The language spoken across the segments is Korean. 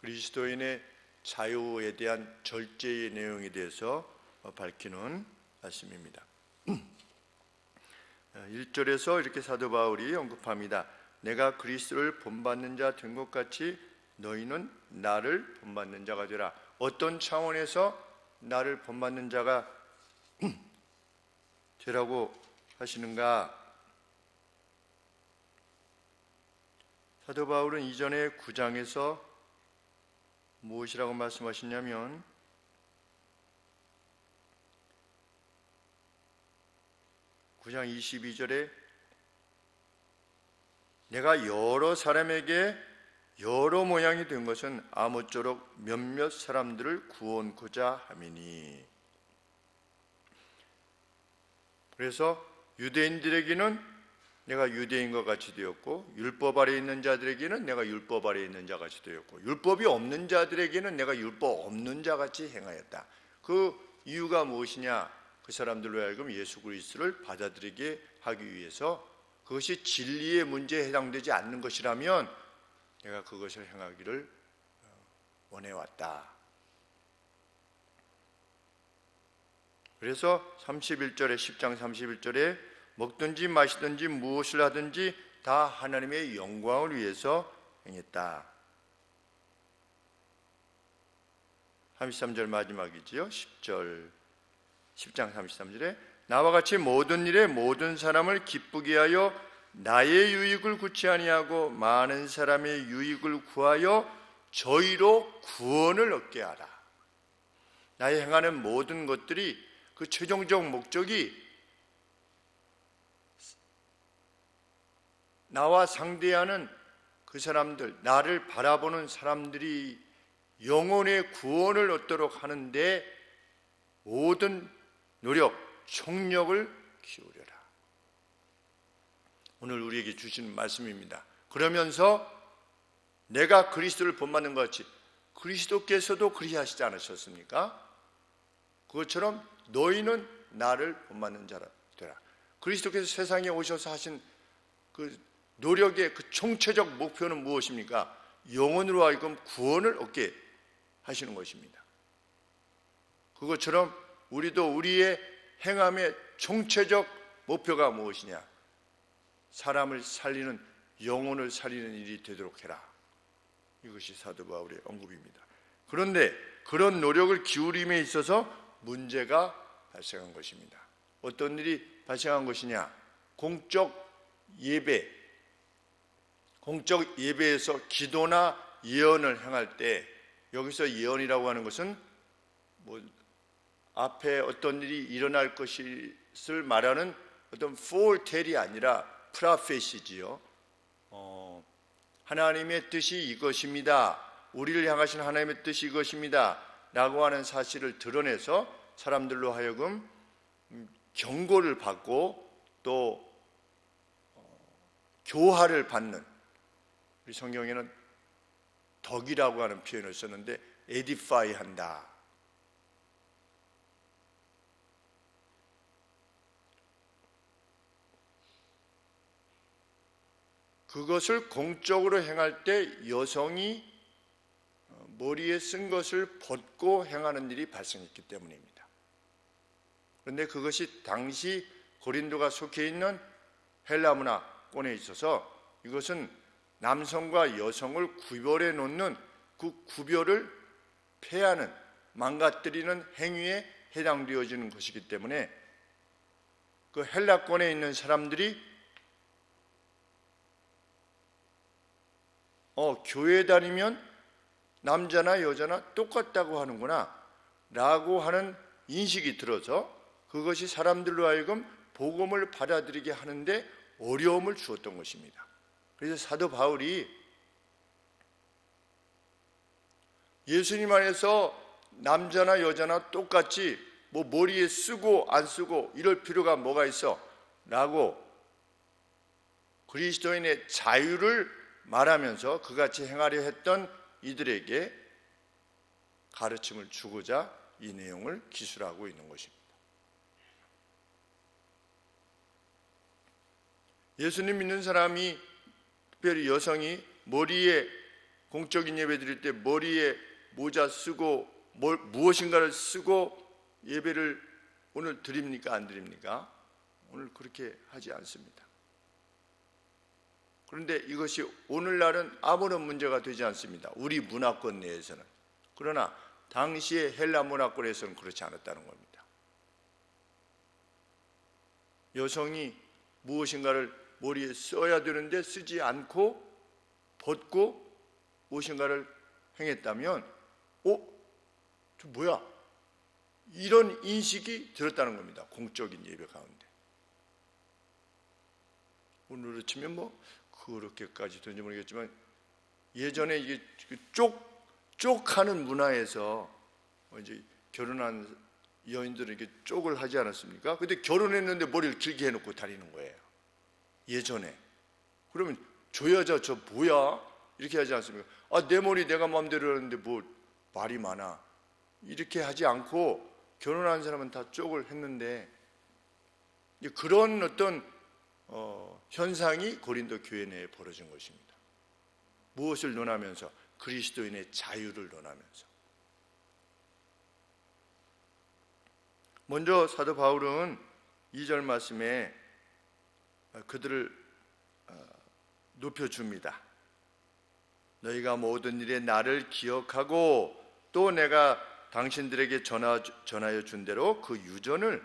그리스도인의 자유에 대한 절제의 내용에 대해서 밝히는 말씀입니다. 1절에서 이렇게 사도 바울이 언급합니다. 내가 그리스도를 본받는 자 된 것 같이 너희는 나를 본받는 자가 되라. 어떤 차원에서 나를 본받는 자가 되라고 하시는가? 사도 바울은 이전에 9장에서 무엇이라고 말씀하셨냐면 9장 22절에 내가 여러 사람에게 여러 모양이 된 것은 아무쪼록 몇몇 사람들을 구원코자 함이니. 그래서 유대인들에게는 내가 유대인과 같이 되었고, 율법 아래 있는 자들에게는 내가 율법 아래 있는 자 같이 되었고, 율법이 없는 자들에게는 내가 율법 없는 자 같이 행하였다. 그 이유가 무엇이냐? 그 사람들로 하여금 예수 그리스도를 받아들이게 하기 위해서, 그것이 진리의 문제에 해당되지 않는 것이라면 내가 그것을 행하기를 원해왔다. 그래서 31절에 10장 31절에 먹든지 마시든지 무엇을 하든지 다 하나님의 영광을 위해서 행했다. 33절 마지막이지요. 10장 33절에 나와 같이 모든 일에 모든 사람을 기쁘게 하여 나의 유익을 구치 아니하고 많은 사람의 유익을 구하여 저희로 구원을 얻게 하라. 나의 행하는 모든 것들이 그 최종적 목적이 나와 상대하는 그 사람들, 나를 바라보는 사람들이 영혼의 구원을 얻도록 하는데 모든 노력, 총력을 기울여라. 오늘 우리에게 주시는 말씀입니다. 그러면서 내가 그리스도를 본받는 것 같이 그리스도께서도 그리하시지 않으셨습니까? 그것처럼 너희는 나를 본받는 자라 되라. 그리스도께서 세상에 오셔서 하신 그 노력의 그 총체적 목표는 무엇입니까? 영혼으로 하여금 구원을 얻게 하시는 것입니다. 그것처럼 우리도 우리의 행함의 총체적 목표가 무엇이냐? 사람을 살리는, 영혼을 살리는 일이 되도록 해라. 이것이 사도 바울의 언급입니다. 그런데 그런 노력을 기울임에 있어서 문제가 발생한 것입니다. 어떤 일이 발생한 것이냐? 공적 예배에서 기도나 예언을 행할 때, 여기서 예언이라고 하는 것은 앞에 어떤 일이 일어날 것을 말하는 어떤 foretel이 아니라 프라페시지요. 하나님의 뜻이 이것입니다. 우리를 향하신 하나님의 뜻이 이것입니다. 라고 하는 사실을 드러내서 사람들로 하여금 경고를 받고 또 교화를 받는, 우리 성경에는 덕이라고 하는 표현을 썼는데 에디파이 한다. 그것을 공적으로 행할 때 여성이 머리에 쓴 것을 벗고 행하는 일이 발생했기 때문입니다. 그런데 그것이 당시 고린도가 속해 있는 헬라 문화권에 있어서 이것은 남성과 여성을 구별해 놓는 그 구별을 폐하는, 망가뜨리는 행위에 해당되어지는 것이기 때문에 그 헬라권에 있는 사람들이 교회 다니면 남자나 여자나 똑같다고 하는구나 라고 하는 인식이 들어서 그것이 사람들로 하여금 복음을 받아들이게 하는데 어려움을 주었던 것입니다. 그래서 사도 바울이 예수님 안에서 남자나 여자나 똑같이 머리에 쓰고 안 쓰고 이럴 필요가 뭐가 있어? 라고 그리스도인의 자유를 말하면서 그같이 행하려 했던 이들에게 가르침을 주고자 이 내용을 기술하고 있는 것입니다. 예수님 믿는 사람이, 특별히 여성이 머리에 공적인 예배 드릴 때 머리에 모자 쓰고 무엇인가를 쓰고 예배를 오늘 드립니까? 안 드립니까? 오늘 그렇게 하지 않습니다. 그런데 이것이 오늘날은 아무런 문제가 되지 않습니다. 우리 문화권 내에서는. 그러나 당시의 헬라 문화권에서는 그렇지 않았다는 겁니다. 여성이 무엇인가를 머리에 써야 되는데 쓰지 않고 벗고 무엇인가를 행했다면 저 뭐야? 이런 인식이 들었다는 겁니다. 공적인 예배 가운데. 오늘로 치면 뭐 그렇게까지 되는지 모르겠지만 예전에 이게 쪽하는 문화에서 이제 결혼한 여인들은 이렇게 쪽을 하지 않았습니까? 근데 결혼했는데 머리를 길게 해놓고 다니는 거예요. 예전에. 그러면 저 여자 저 뭐야? 이렇게 하지 않습니까? 내 머리 내가 마음대로 하는데 뭐 말이 많아. 이렇게 하지 않고 결혼한 사람은 다 쪽을 했는데 그런 어떤 현상이 고린도 교회 내에 벌어진 것입니다. 무엇을 논하면서? 그리스도인의 자유를 논하면서. 먼저 사도 바울은 2절 말씀에 그들을 높여줍니다. 너희가 모든 일에 나를 기억하고 또 내가 당신들에게 전하여 준 대로 그 유전을,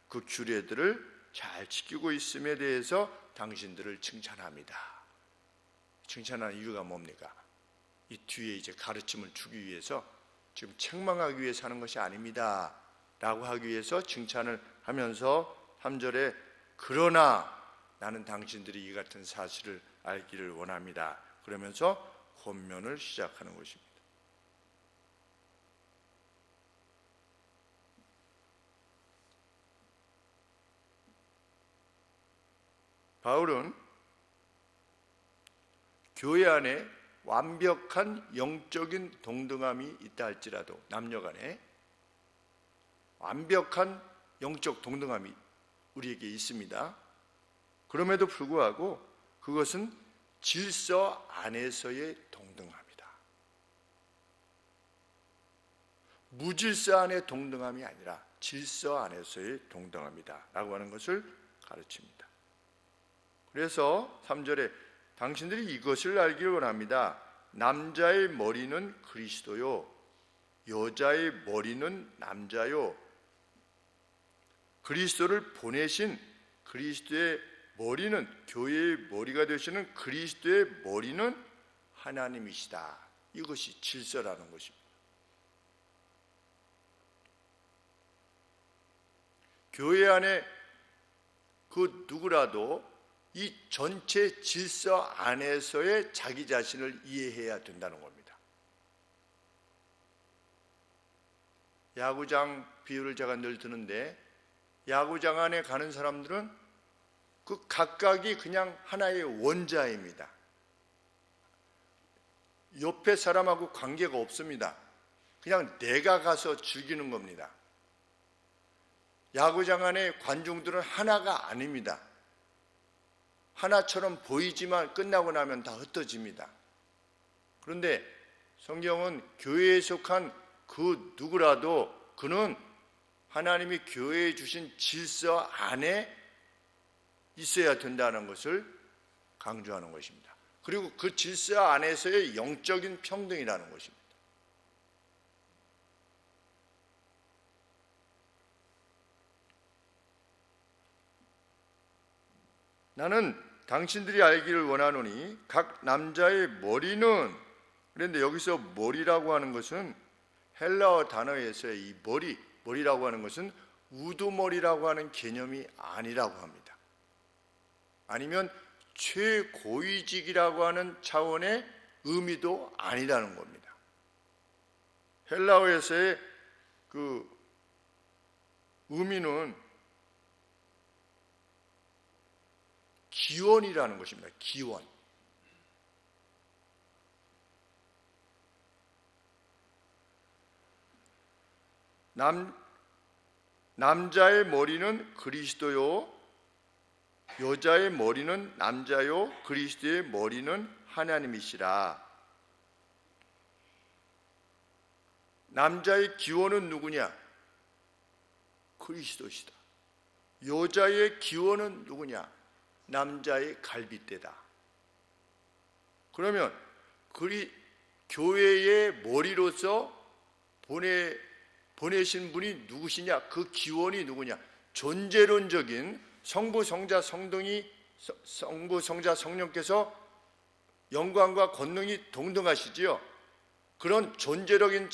그 규례들을 잘 지키고 있음에 대해서 당신들을 칭찬합니다. 칭찬하는 이유가 뭡니까? 이 뒤에 이제 가르침을 주기 위해서, 지금 책망하기 위해서 하는 것이 아닙니다 라고 하기 위해서 칭찬을 하면서 3절에 그러나 나는 당신들이 이 같은 사실을 알기를 원합니다. 그러면서 혼면을 시작하는 것입니다. 바울은 교회 안에 완벽한 영적인 동등함이 있다 할지라도, 남녀간에 완벽한 영적 동등함이 우리에게 있습니다. 그럼에도 불구하고 그것은 질서 안에서의 동등함이다. 무질서 안의 동등함이 아니라 질서 안에서의 동등함이다 라고 하는 것을 가르칩니다. 그래서 3절에 당신들이 이것을 알기를 원합니다. 남자의 머리는 그리스도요, 여자의 머리는 남자요. 그리스도를 보내신 그리스도의 머리는, 교회의 머리가 되시는 그리스도의 머리는 하나님이시다. 이것이 질서라는 것입니다. 교회 안에 그 누구라도 이 전체 질서 안에서의 자기 자신을 이해해야 된다는 겁니다. 야구장 비유를 제가 늘 드는데, 야구장 안에 가는 사람들은 그 각각이 그냥 하나의 원자입니다. 옆에 사람하고 관계가 없습니다. 그냥 내가 가서 즐기는 겁니다. 야구장 안에 관중들은 하나가 아닙니다. 하나처럼 보이지만 끝나고 나면 다 흩어집니다. 그런데 성경은 교회에 속한 그 누구라도 그는 하나님이 교회에 주신 질서 안에 있어야 된다는 것을 강조하는 것입니다. 그리고 그 질서 안에서의 영적인 평등이라는 것입니다. 나는 당신들이 알기를 원하노니 각 남자의 머리는, 그런데 여기서 머리라고 하는 것은 헬라어 단어에서의 이 머리라고 하는 것은 우두머리라고 하는 개념이 아니라고 합니다. 아니면 최고위직이라고 하는 차원의 의미도 아니라는 겁니다. 헬라어에서의 그 의미는 기원이라는 것입니다. 기원. 남자의 머리는 그리스도요, 여자의 머리는 남자요, 그리스도의 머리는 하나님이시라. 남자의 기원은 누구냐? 그리스도시다. 여자의 기원은 누구냐? 남자의 갈빗대다. 그러면 교회의 머리로서 보내신 분이 누구시냐? 그 기원이 누구냐? 존재론적인 성부, 성자, 성령께서 영광과 권능이 동등하시지요. 그런 존재론적인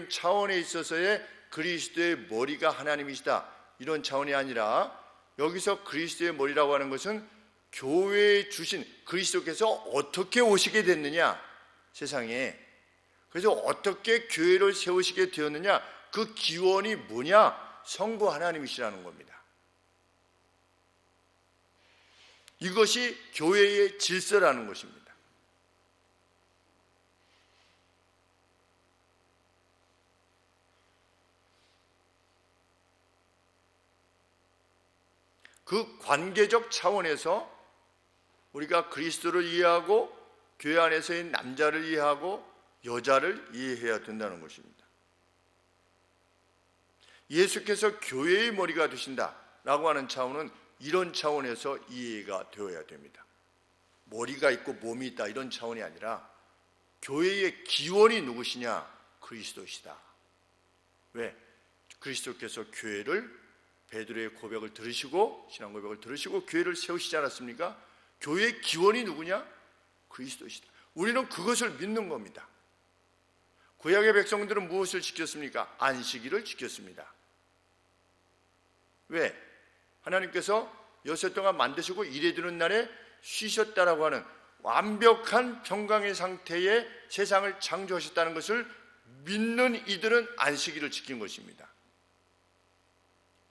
차원에 있어서의 그리스도의 머리가 하나님이시다, 이런 차원이 아니라 여기서 그리스도의 머리라고 하는 것은 교회에 주신 그리스도께서 어떻게 오시게 됐느냐, 세상에. 그래서 어떻게 교회를 세우시게 되었느냐, 그 기원이 뭐냐? 성부 하나님이시라는 겁니다. 이것이 교회의 질서라는 것입니다. 그 관계적 차원에서 우리가 그리스도를 이해하고 교회 안에서의 남자를 이해하고 여자를 이해해야 된다는 것입니다. 예수께서 교회의 머리가 되신다라고 하는 차원은 이런 차원에서 이해가 되어야 됩니다. 머리가 있고 몸이 있다, 이런 차원이 아니라 교회의 기원이 누구시냐? 그리스도시다. 왜? 그리스도께서 교회를, 베드로의 고백을 들으시고, 신앙 고백을 들으시고 교회를 세우시지 않았습니까? 교회의 기원이 누구냐? 그리스도시다. 우리는 그것을 믿는 겁니다. 구약의 백성들은 무엇을 지켰습니까? 안식일을 지켰습니다. 왜? 하나님께서 여섯 동안 만드시고 이레드는 날에 쉬셨다라고 하는 완벽한 평강의 상태에 세상을 창조하셨다는 것을 믿는 이들은 안식일을 지킨 것입니다.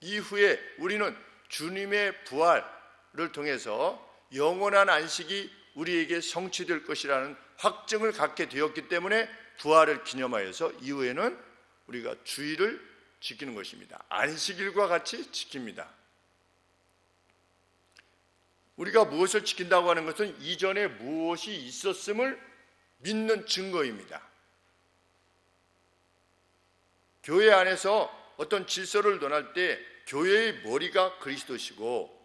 이후에 우리는 주님의 부활을 통해서 영원한 안식이 우리에게 성취될 것이라는 확증을 갖게 되었기 때문에 부활을 기념하여서 이후에는 우리가 주일을 지키는 것입니다. 안식일과 같이 지킵니다. 우리가 무엇을 지킨다고 하는 것은 이전에 무엇이 있었음을 믿는 증거입니다. 교회 안에서 어떤 질서를 논할 때 교회의 머리가 그리스도시고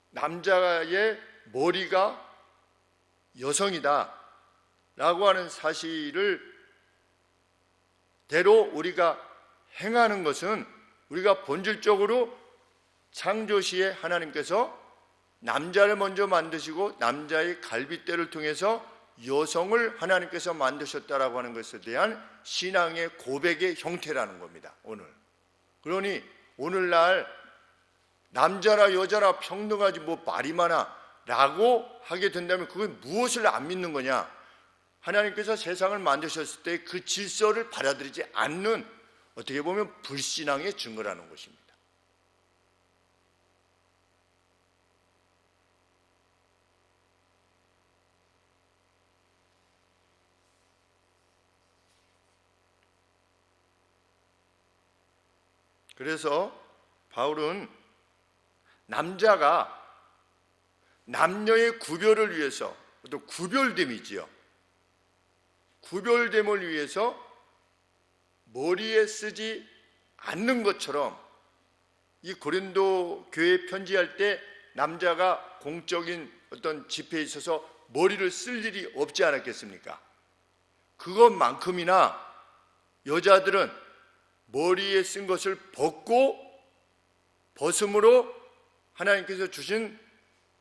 남자의 머리가 여성이다 라고 하는 사실을 대로 우리가 행하는 것은 우리가 본질적으로 창조시에 하나님께서 남자를 먼저 만드시고 남자의 갈빗대를 통해서 여성을 하나님께서 만드셨다라고 하는 것에 대한 신앙의 고백의 형태라는 겁니다. 오늘. 그러니 오늘날 남자나 여자나 평등하지 뭐 말이 많아 라고 하게 된다면 그건 무엇을 안 믿는 거냐? 하나님께서 세상을 만드셨을 때 그 질서를 받아들이지 않는, 어떻게 보면 불신앙의 증거라는 것입니다. 그래서 바울은 남자가 남녀의 구별을 위해서, 또 구별됨이지요. 구별됨을 위해서 머리에 쓰지 않는 것처럼 이 고린도 교회에 편지할 때 남자가 공적인 어떤 집회에 있어서 머리를 쓸 일이 없지 않았겠습니까? 그것만큼이나 여자들은 머리에 쓴 것을 벗음으로 하나님께서 주신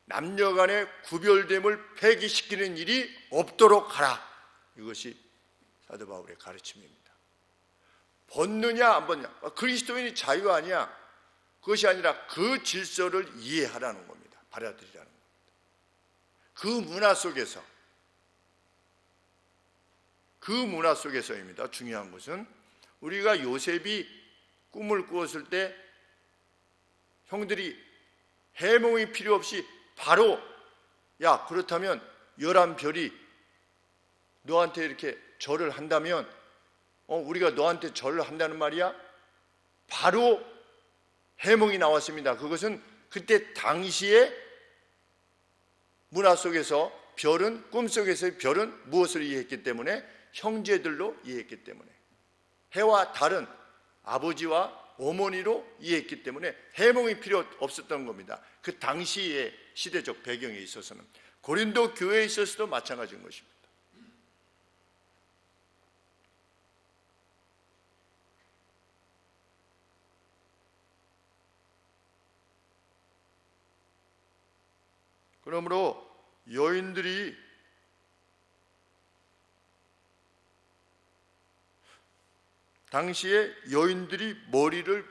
남녀 간의 구별됨을 폐기시키는 일이 없도록 하라. 이것이 사도 바울의 가르침입니다. 벗느냐 안 벗느냐, 그리스도인이 자유 아니야. 그것이 아니라 그 질서를 이해하라는 겁니다. 받아들이라는 겁니다. 그 문화 속에서입니다. 중요한 것은 우리가 요셉이 꿈을 꾸었을 때 형들이 해몽이 필요 없이 바로, 야, 그렇다면 11별이 너한테 이렇게 절을 한다면 우리가 너한테 절을 한다는 말이야? 바로 해몽이 나왔습니다. 그것은 그때 당시의 문화 속에서 별은, 꿈속에서의 별은 무엇을 이해했기 때문에 형제들로 이해했기 때문에, 해와 달은 아버지와 어머니로 이해했기 때문에 해몽이 필요 없었던 겁니다. 그 당시의 시대적 배경에 있어서는. 고린도 교회에 있어서도 마찬가지인 것입니다. 그러므로 당시에 여인들이 머리를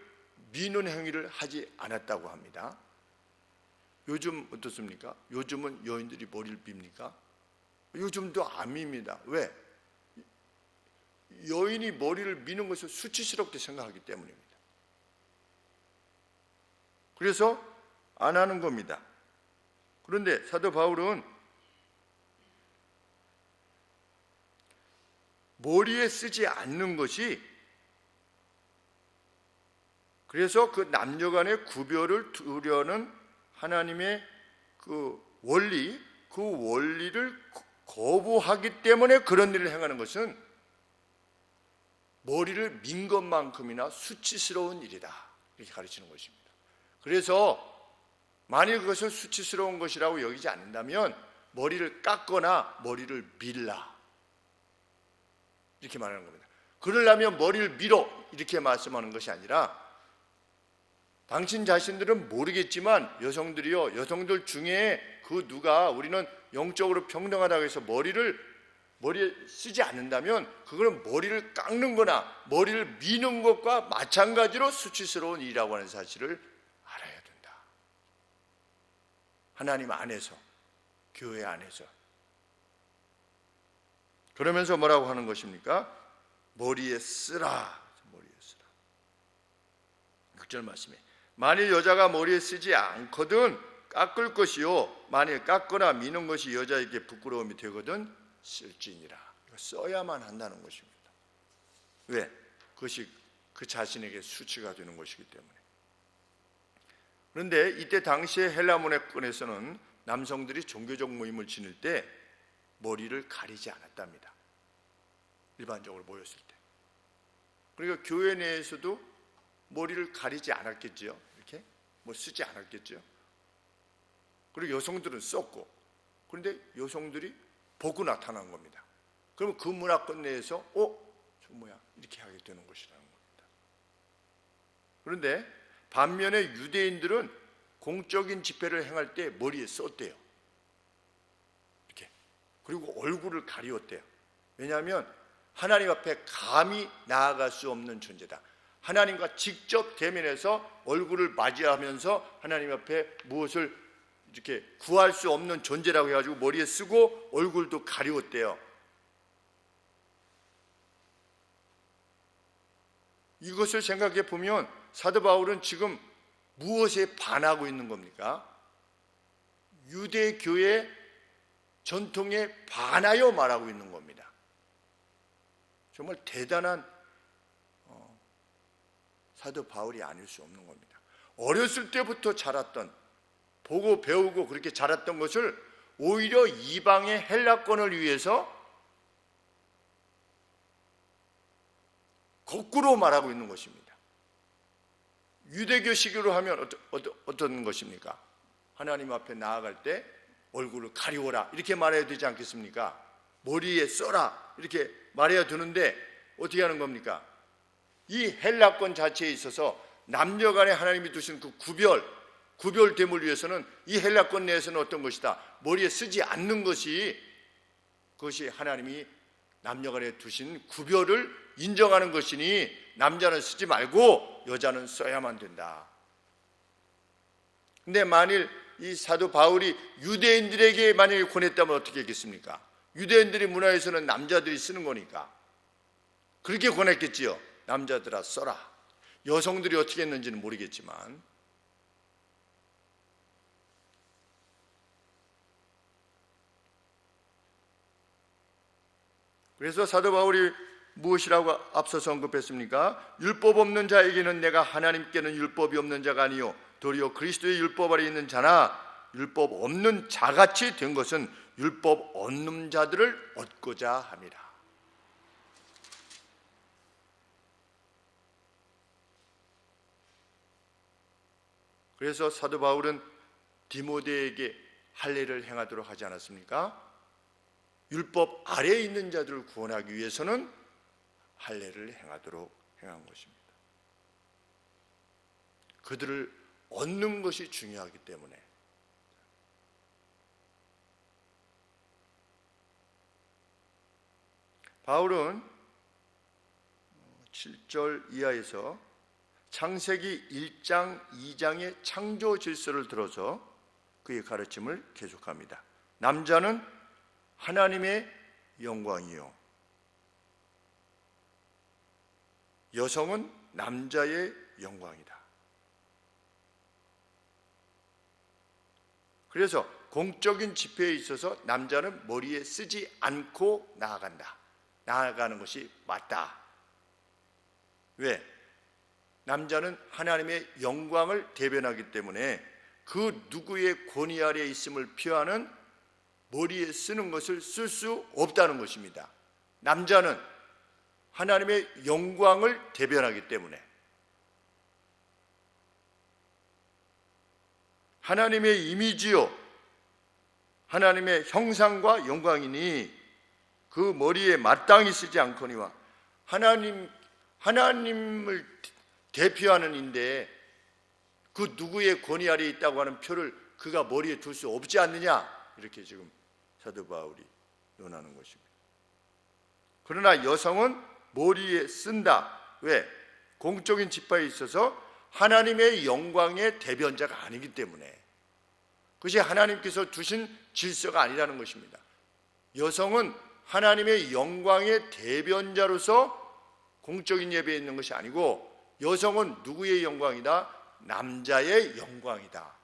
미는 행위를 하지 않았다고 합니다. 요즘 어떻습니까? 요즘은 여인들이 머리를 빕니까? 요즘도 안 밉니다. 왜? 여인이 머리를 미는 것을 수치스럽게 생각하기 때문입니다. 그래서 안 하는 겁니다. 그런데 사도 바울은 머리에 쓰지 않는 것이, 그래서 그 남녀 간의 구별을 두려는 하나님의 그 원리를 거부하기 때문에 그런 일을 행하는 것은 머리를 민 것만큼이나 수치스러운 일이다, 이렇게 가르치는 것입니다. 그래서 만일 그것을 수치스러운 것이라고 여기지 않는다면 머리를 깎거나 머리를 밀라, 이렇게 말하는 겁니다. 그러려면 머리를 밀어, 이렇게 말씀하는 것이 아니라, 당신 자신들은 모르겠지만 여성들 중에 그 누가 우리는 영적으로 평등하다고 해서 머리에 쓰지 않는다면 그거는 머리를 깎는 거나 머리를 미는 것과 마찬가지로 수치스러운 일이라고 하는 사실을 알아야 된다. 하나님 안에서, 교회 안에서. 그러면서 뭐라고 하는 것입니까? 머리에 쓰라. 6절 말씀에, 만일 여자가 머리에 쓰지 않거든 깎을 것이요, 만일 깎거나 미는 것이 여자에게 부끄러움이 되거든 쓸지니라. 써야만 한다는 것입니다. 왜? 그것이 그 자신에게 수치가 되는 것이기 때문에. 그런데 이때 당시에 헬라 문화권에서는 남성들이 종교적 모임을 지낼 때 머리를 가리지 않았답니다. 일반적으로 모였을 때. 그러니까 교회 내에서도 머리를 가리지 않았겠죠. 이렇게 쓰지 않았겠죠. 그리고 여성들은 썼고, 그런데 여성들이 보고 나타난 겁니다. 그러면 그 문화권 내에서 저 뭐야, 이렇게 하게 되는 것이라는 겁니다. 그런데 반면에 유대인들은 공적인 집회를 행할 때 머리에 썼대요. 이렇게. 그리고 얼굴을 가리웠대요. 왜냐하면 하나님 앞에 감히 나아갈 수 없는 존재다. 하나님과 직접 대면해서 얼굴을 맞이하면서 하나님 앞에 무엇을 이렇게 구할 수 없는 존재라고 해가지고 머리에 쓰고 얼굴도 가리웠대요. 이것을 생각해 보면 사도 바울은 지금 무엇에 반하고 있는 겁니까? 유대교의 전통에 반하여 말하고 있는 겁니다. 정말 대단한 사도 바울이 아닐 수 없는 겁니다. 어렸을 때부터 자랐던, 보고 배우고 그렇게 자랐던 것을 오히려 이방의 헬라권을 위해서 거꾸로 말하고 있는 것입니다. 유대교식으로 하면 어떤 것입니까? 하나님 앞에 나아갈 때 얼굴을 가리워라, 이렇게 말해야 되지 않겠습니까? 머리에 써라, 이렇게 말해야 되는데 어떻게 하는 겁니까? 이 헬라권 자체에 있어서 남녀 간에 하나님이 두신 그 구별됨을 위해서는 이 헬라권 내에서는 어떤 것이다? 머리에 쓰지 않는 것이, 그것이 하나님이 남녀 간에 두신 구별을 인정하는 것이니 남자는 쓰지 말고 여자는 써야만 된다. 근데 만일 이 사도 바울이 유대인들에게 만약에 권했다면 어떻게 했겠습니까? 유대인들의 문화에서는 남자들이 쓰는 거니까 그렇게 권했겠지요. 남자들아 써라. 여성들이 어떻게 했는지는 모르겠지만. 그래서 사도 바울이 무엇이라고 앞서서 언급했습니까? 율법 없는 자에게는 내가 하나님께는 율법이 없는 자가 아니요 도리어 그리스도의 율법 아래 있는 자나 율법 없는 자같이 된 것은 율법 없는 자들을 얻고자 함이라. 그래서 사도 바울은 디모데에게 할례를 행하도록 하지 않았습니까? 율법 아래에 있는 자들을 구원하기 위해서는 할례를 행하도록 행한 것입니다. 그들을 얻는 것이 중요하기 때문에. 바울은 7절 이하에서 창세기 1장 2장의 창조 질서를 들어서 그의 가르침을 계속합니다. 남자는 하나님의 영광이요, 여성은 남자의 영광이다. 그래서 공적인 집회에 있어서 남자는 머리에 쓰지 않고 나아가는 것이 맞다. 왜? 남자는 하나님의 영광을 대변하기 때문에 그 누구의 권위 아래에 있음을 표하는 머리에 쓰는 것을 쓸 수 없다는 것입니다. 남자는 하나님의 영광을 대변하기 때문에. 하나님의 이미지요, 하나님의 형상과 영광이니 그 머리에 마땅히 쓰지 않거니와, 하나님을 대표하는 인데 그 누구의 권위 아래에 있다고 하는 표를 그가 머리에 둘 수 없지 않느냐, 이렇게 지금 사도 바울이 논하는 것입니다. 그러나 여성은 머리에 쓴다. 왜? 공적인 집회에 있어서 하나님의 영광의 대변자가 아니기 때문에. 그것이 하나님께서 주신 질서가 아니라는 것입니다. 여성은 하나님의 영광의 대변자로서 공적인 예배에 있는 것이 아니고, 여성은 누구의 영광이다? 남자의 영광이다.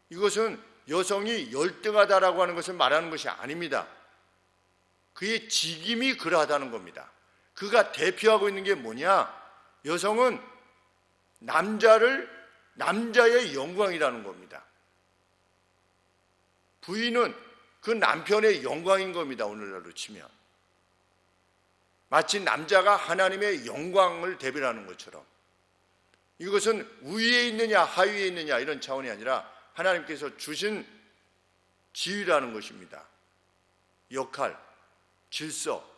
이것은 여성이 열등하다라고 하는 것을 말하는 것이 아닙니다. 그의 직임이 그러하다는 겁니다. 그가 대표하고 있는 게 뭐냐? 여성은 남자의 영광이라는 겁니다. 부인은 그 남편의 영광인 겁니다. 오늘날로 치면 마치 남자가 하나님의 영광을 대변하는 것처럼. 이것은 위에 있느냐 하위에 있느냐 이런 차원이 아니라 하나님께서 주신 지위라는 것입니다. 역할, 질서.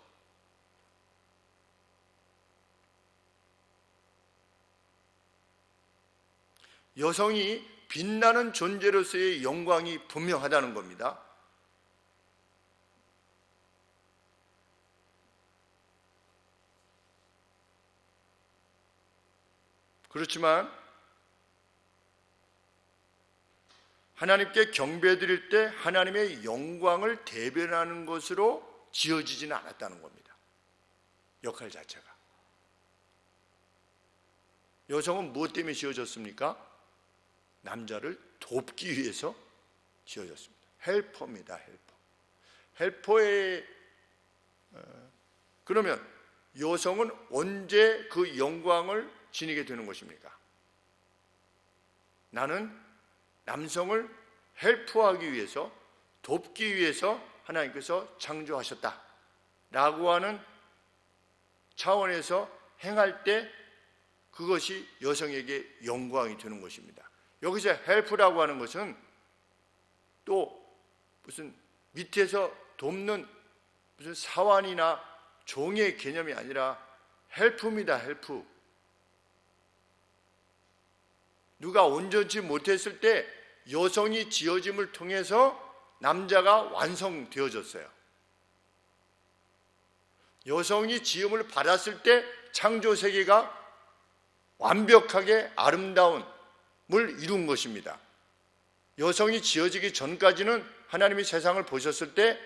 여성이 빛나는 존재로서의 영광이 분명하다는 겁니다. 그렇지만 하나님께 경배드릴 때 하나님의 영광을 대변하는 것으로 지어지지는 않았다는 겁니다. 역할 자체가. 여성은 무엇 때문에 지어졌습니까? 남자를 돕기 위해서 지어졌습니다. 헬퍼입니다. 헬퍼의 그러면 여성은 언제 그 영광을 지니게 되는 것입니까? 나는 남성을 헬프하기 위해서, 돕기 위해서 하나님께서 창조하셨다 라고 하는 차원에서 행할 때 그것이 여성에게 영광이 되는 것입니다. 여기서 헬프라고 하는 것은 또 무슨 밑에서 돕는 무슨 사환이나 종의 개념이 아니라 헬프입니다. 헬프. 누가 온전치 못했을 때 여성이 지어짐을 통해서 남자가 완성되어졌어요. 여성이 지음을 받았을 때 창조 세계가 완벽하게 아름다움을 이룬 것입니다. 여성이 지어지기 전까지는 하나님이 세상을 보셨을 때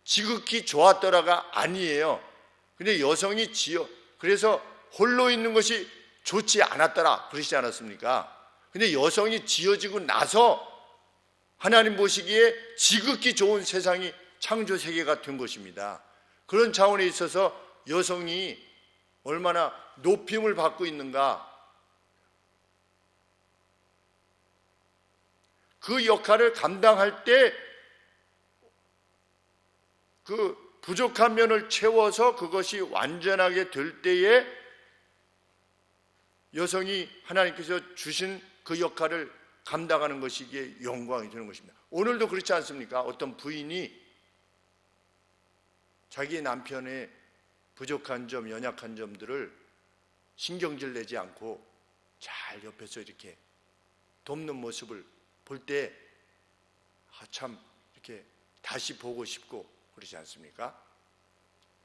지극히 좋았더라가 아니에요. 근데 여성이 그래서 홀로 있는 것이 좋지 않았더라 그러시지 않았습니까? 근데 여성이 지어지고 나서 하나님 보시기에 지극히 좋은 세상이 창조 세계가 된 것입니다. 그런 차원에 있어서 여성이 얼마나 높임을 받고 있는가, 그 역할을 감당할 때 그 부족한 면을 채워서 그것이 완전하게 될 때에 여성이 하나님께서 주신 그 역할을 감당하는 것이 이게 영광이 되는 것입니다. 오늘도 그렇지 않습니까? 어떤 부인이 자기 남편의 부족한 점, 연약한 점들을 신경질 내지 않고 잘 옆에서 이렇게 돕는 모습을 볼 때 참 이렇게 다시 보고 싶고 그러지 않습니까?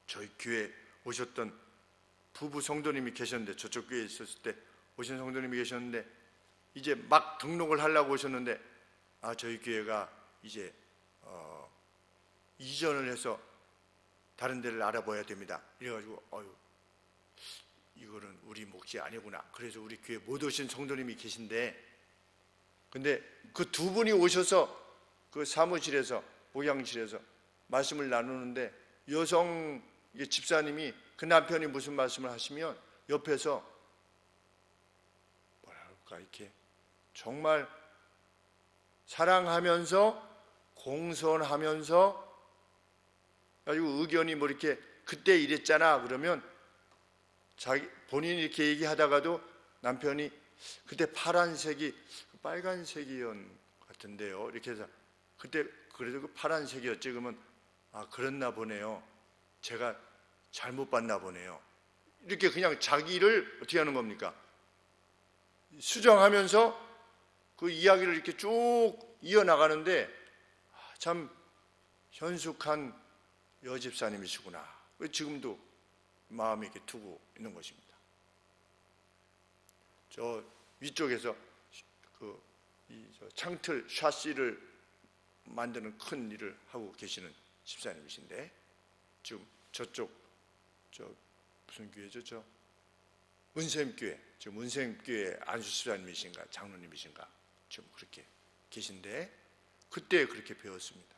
저희 교회 오셨던 부부 성도님이 계셨는데, 저쪽 교회에 있었을 때 오신 성도님이 계셨는데 이제 막 등록을 하려고 오셨는데, 저희 교회가 이제 이전을 해서 다른 데를 알아봐야 됩니다. 이래가지고 이거는 우리 몫이 아니구나. 그래서 우리 교회 못 오신 성도님이 계신데, 근데 그 두 분이 오셔서 그 사무실에서, 목양실에서 말씀을 나누는데, 여성 집사님이 그 남편이 무슨 말씀을 하시면 옆에서 뭐랄까 이렇게 정말 사랑하면서 공손하면서 가지고 의견이 뭐 이렇게 그때 이랬잖아 그러면 본인이 이렇게 얘기하다가도 남편이 그때 파란색이 빨간색이었 같은데요 이렇게 해서 그때 그래도 그 파란색이었지 그러면 그랬나 보네요. 제가 잘못 봤나 보네요. 이렇게 그냥 자기를 어떻게 하는 겁니까? 수정하면서 그 이야기를 이렇게 쭉 이어나가는데 참 현숙한 여집사님이시구나. 지금도 마음에 이렇게 두고 있는 것입니다. 저 위쪽에서 저 창틀 샤시를 만드는 큰 일을 하고 계시는 집사님이신데, 지금 저쪽 무슨 교회죠? 저 은샘교회, 지금 은샘교회 안수 집사님이신가 장로님이신가 지금 그렇게 계신데, 그때 그렇게 배웠습니다.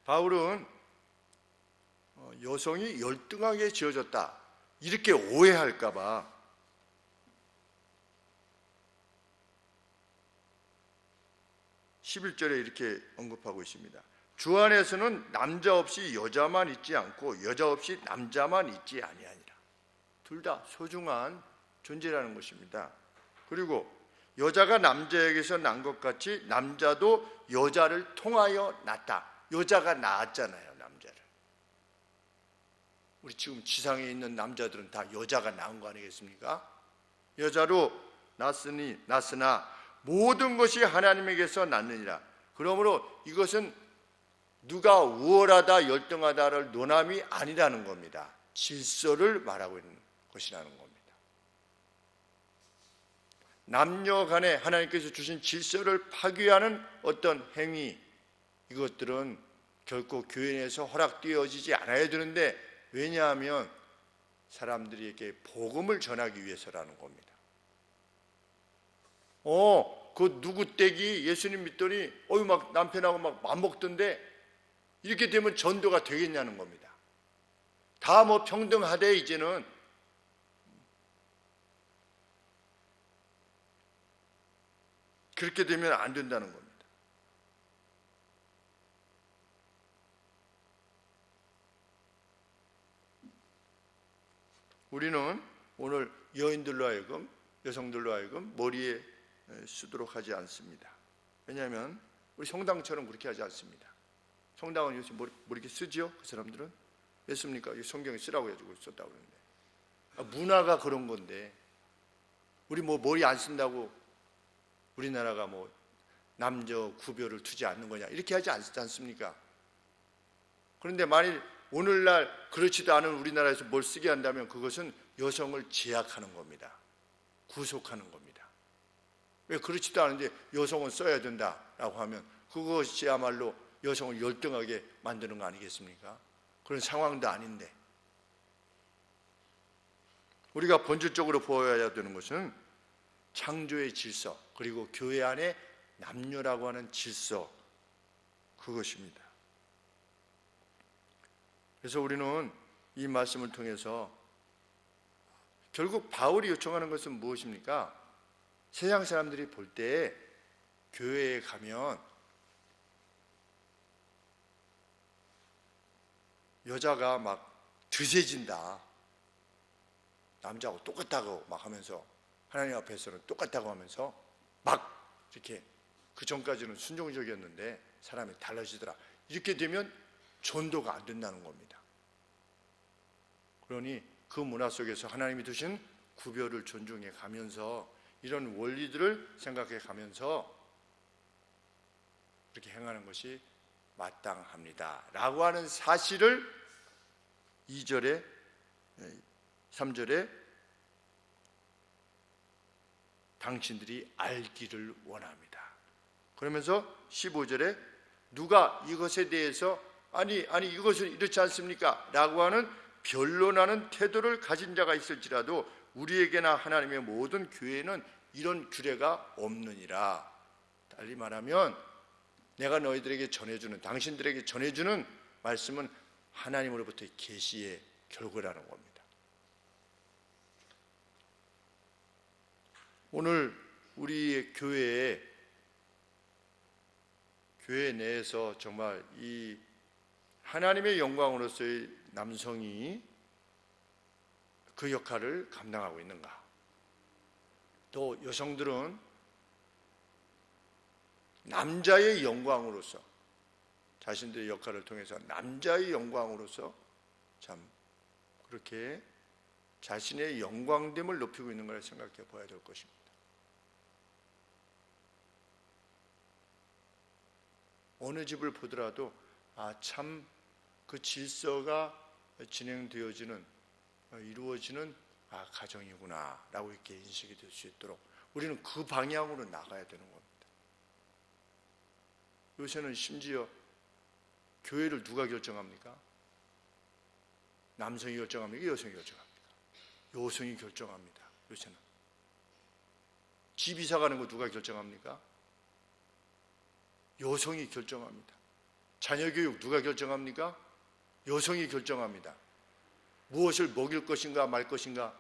바울은 여성이 열등하게 지어졌다 이렇게 오해할까 봐 (11절에) 이렇게 언급하고 있습니다. 주 안에서는 남자 없이 여자만 있지 않고 여자 없이 남자만 있지 아니하니라. 둘 다 소중한 존재라는 것입니다. 그리고 여자가 남자에게서 난 것 같이 남자도 여자를 통하여 났다. 여자가 낳았잖아요, 남자를. 우리 지금 지상에 있는 남자들은 다 여자가 낳은 거 아니겠습니까? 여자로 났으나 모든 것이 하나님에게서 났느니라. 그러므로 이것은 누가 우월하다 열등하다를 논함이 아니라는 겁니다. 질서를 말하고 있는 것이라는 겁니다. 남녀 간에 하나님께서 주신 질서를 파괴하는 어떤 행위, 이것들은 결코 교회 내에서 허락되어지지 않아야 되는데, 왜냐하면 사람들에게 복음을 전하기 위해서라는 겁니다. 그 누구 댁이 예수님 믿더니 막 남편하고 막 맞먹던데 이렇게 되면 전도가 되겠냐는 겁니다. 다 뭐 평등하대. 이제는 그렇게 되면 안 된다는 겁니다. 우리는 오늘 여인들로 하여금, 여성들로 하여금 머리에 쓰도록 하지 않습니다. 왜냐하면 우리 성당처럼 그렇게 하지 않습니다. 성당은 요새 뭐 이렇게 쓰지요? 그 사람들은 왜 씁니까? 성경에 쓰라고 해가지고 썼다고 그러는데, 문화가 그런 건데 우리 뭐 머리 안 쓴다고 우리나라가 뭐 남녀 구별을 두지 않는 거냐 이렇게 하지 않습니까? 그런데 만일 오늘날 그렇지도 않은 우리나라에서 뭘 쓰게 한다면 그것은 여성을 제약하는 겁니다. 구속하는 겁니다. 왜 그렇지도 않은데 여성은 써야 된다라고 하면 그것이야말로 여성을 열등하게 만드는 거 아니겠습니까? 그런 상황도 아닌데, 우리가 본질적으로 보아야 되는 것은 창조의 질서, 그리고 교회 안에 남녀라고 하는 질서, 그것입니다. 그래서 우리는 이 말씀을 통해서 결국 바울이 요청하는 것은 무엇입니까? 세상 사람들이 볼 때 교회에 가면 여자가 막 드세진다, 남자하고 똑같다고 막 하면서, 하나님 앞에서는 똑같다고 하면서 막 이렇게, 그 전까지는 순종적이었는데 사람이 달라지더라, 이렇게 되면 전도가 안 된다는 겁니다. 그러니 그 문화 속에서 하나님이 두신 구별을 존중해 가면서, 이런 원리들을 생각해 가면서 이렇게 행하는 것이 마땅합니다 라고 하는 사실을 2절에 3절에 당신들이 알기를 원합니다. 그러면서 15절에 누가 이것에 대해서 아니 이것은 이렇지 않습니까? 라고 하는 변론하는 태도를 가진 자가 있을지라도 우리에게나 하나님의 모든 교회에는 이런 규례가 없느니라. 달리 말하면 내가 너희들에게 전해주는, 당신들에게 전해주는 말씀은 하나님으로부터의 계시의 결과라는 겁니다. 오늘 우리의 교회 내에서 정말 이 하나님의 영광으로서의 남성이 그 역할을 감당하고 있는가? 또 여성들은 남자의 영광으로서, 자신들의 역할을 통해서 남자의 영광으로서 참 그렇게 자신의 영광됨을 높이고 있는 걸 생각해 봐야 될 것입니다. 어느 집을 보더라도 참 그 질서가 진행되어지는, 이루어지는 가정이구나 라고 이렇게 인식이 될 수 있도록 우리는 그 방향으로 나가야 되는 겁니다. 요새는 심지어 교회를 누가 결정합니까? 남성이 결정합니까? 여성이 결정합니까? 여성이 결정합니다. 요새는 집 이사 가는 거 누가 결정합니까? 여성이 결정합니다. 자녀 교육 누가 결정합니까? 여성이 결정합니다. 무엇을 먹일 것인가 말 것인가,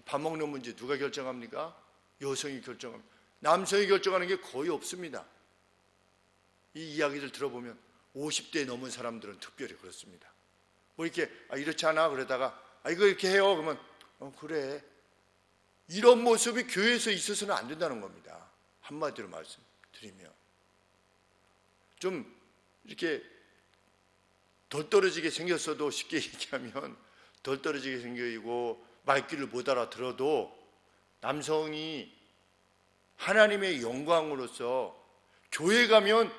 밥 먹는 문제 누가 결정합니까? 여성이 결정합니다. 남성이 결정하는 게 거의 없습니다. 이 이야기들 들어보면 50대 넘은 사람들은 특별히 그렇습니다. 뭐 이렇게 이렇지 않아 그러다가 이거 이렇게 해요 그러면 그래, 이런 모습이 교회에서 있어서는 안 된다는 겁니다. 한마디로 말씀드리면 좀 이렇게 덜 떨어지게 생겼어도, 쉽게 얘기하면 덜 떨어지게 생기고 말귀를 못 알아들어도 남성이 하나님의 영광으로서 교회 가면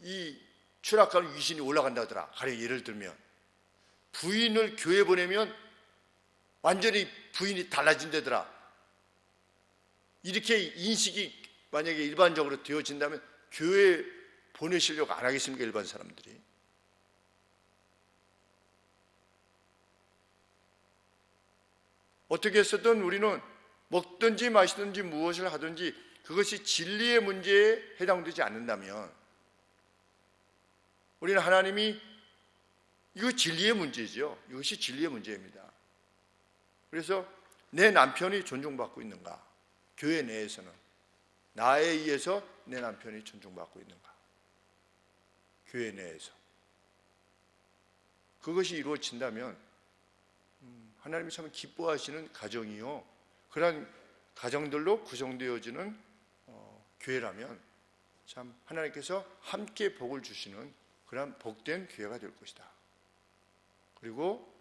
이 추락하는 귀신이 올라간다더라. 가령 예를 들면 부인을 교회 보내면 완전히 부인이 달라진다더라. 이렇게 인식이 만약에 일반적으로 되어진다면 교회 보내시려고 안 하겠습니까? 일반 사람들이. 어떻게 해서든 우리는 먹든지 마시든지 무엇을 하든지 그것이 진리의 문제에 해당되지 않는다면, 우리는 하나님이 이거 진리의 문제죠. 이것이 진리의 문제입니다. 그래서 내 남편이 존중받고 있는가? 교회 내에서는 나에 의해서 내 남편이 존중받고 있는가? 교회 내에서 그것이 이루어진다면 하나님이 참 기뻐하시는 가정이요, 그런 가정들로 구성되어지는 교회라면 참 하나님께서 함께 복을 주시는 그런 복된 교회가 될 것이다. 그리고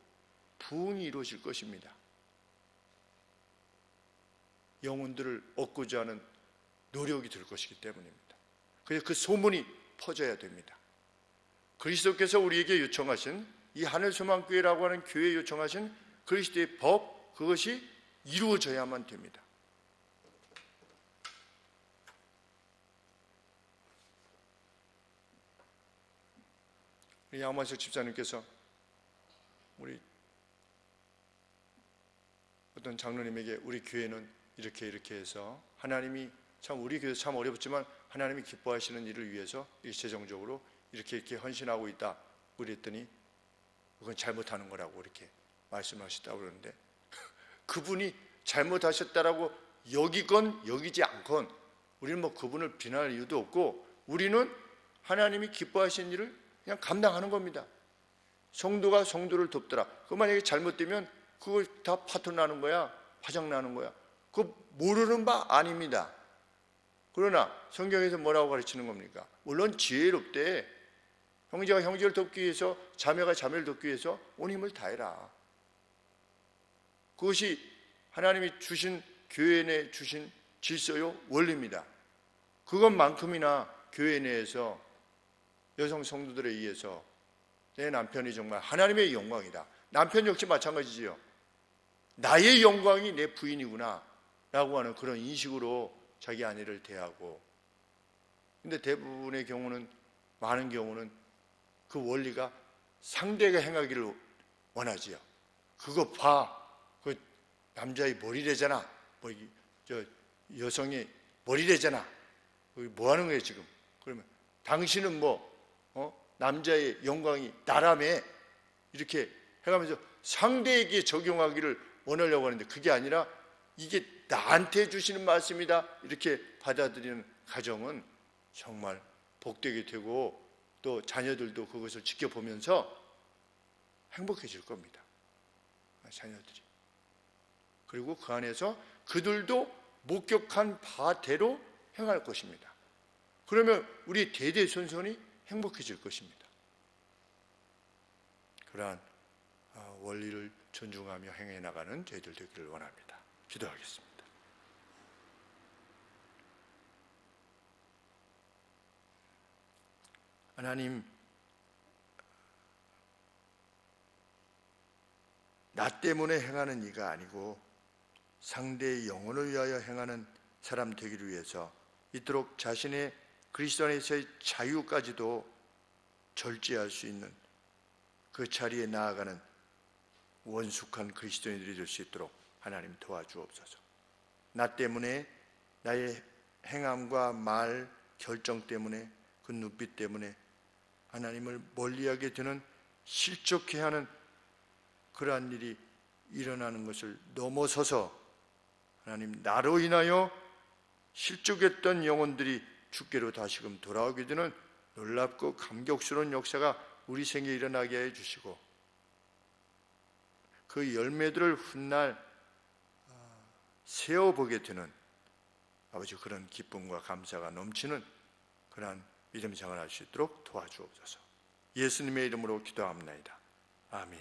부흥이 이루어질 것입니다. 영혼들을 얻고자 하는 노력이 될 것이기 때문입니다. 그래서 그 소문이 퍼져야 됩니다. 그리스도께서 우리에게 요청하신 이 하늘소망교회라고 하는 교회에 요청하신 그리스도의 법, 그것이 이루어져야만 됩니다. 양만석 집사님께서 우리 어떤 장로님에게 우리 교회는 이렇게 해서 하나님이 참 우리 교회 참 어렵지만 하나님이 기뻐하시는 일을 위해서 재정적으로 이렇게 헌신하고 있다 그랬더니 그건 잘못하는 거라고 이렇게 말씀하셨다고 그러는데 그분이 잘못하셨다라고 여기건 여기지 않건 우리는 뭐 그분을 비난할 이유도 없고 우리는 하나님이 기뻐하시는 일을 그냥 감당하는 겁니다. 성도가 성도를 돕더라. 그 만약에 잘못되면 그거 다 파토 나는 거야. 화장 나는 거야. 그거 모르는 바 아닙니다. 그러나 성경에서 뭐라고 가르치는 겁니까? 물론 지혜롭되 형제가 형제를 돕기 위해서, 자매가 자매를 돕기 위해서 온 힘을 다해라. 그것이 하나님이 주신, 교회 내에 주신 질서요, 원리입니다. 그것만큼이나 교회 내에서 여성 성도들에 의해서 내 남편이 정말 하나님의 영광이다. 남편 역시 마찬가지지요. 나의 영광이 내 부인이구나 라고 하는 그런 인식으로 자기 아내를 대하고, 근데 대부분의 경우는, 많은 경우는 그 원리가 상대가 행하기를 원하지요. 그거 봐, 그 남자의 머리래잖아, 저 여성의 머리래잖아, 뭐 하는 거예요 지금? 그러면 당신은 남자의 영광이 나라며, 이렇게 해가면서 상대에게 적용하기를 원하려고 하는데, 그게 아니라 이게 나한테 주시는 말씀이다 이렇게 받아들이는 가정은 정말 복되게 되고, 또 자녀들도 그것을 지켜보면서 행복해질 겁니다. 자녀들이. 그리고 그 안에서 그들도 목격한 바대로 행할 것입니다. 그러면 우리 대대손손이 행복해질 것입니다. 그러한 원리를 존중하며 행해 나가는 저희들 되기를 원합니다. 기도하겠습니다. 하나님, 나 때문에 행하는 이가 아니고 상대의 영혼을 위하여 행하는 사람 되기를 위해서 이토록 자신의 그리스도 안에서의 자유까지도 절제할 수 있는 그 자리에 나아가는 원숙한 그리스도인들이 될 수 있도록 하나님 도와주옵소서. 나 때문에, 나의 행함과 말, 결정 때문에, 그 눈빛 때문에 하나님을 멀리하게 되는, 실족해 하는 그러한 일이 일어나는 것을 넘어서서 하나님, 나로 인하여 실족했던 영혼들이 주께로 다시금 돌아오게 되는 놀랍고 감격스러운 역사가 우리 생에 일어나게 해주시고, 그 열매들을 훗날 세어보게 되는 아버지, 그런 기쁨과 감사가 넘치는 그러한 믿음 생활을 할 수 있도록 도와주옵소서. 예수님의 이름으로 기도합니다. 아멘.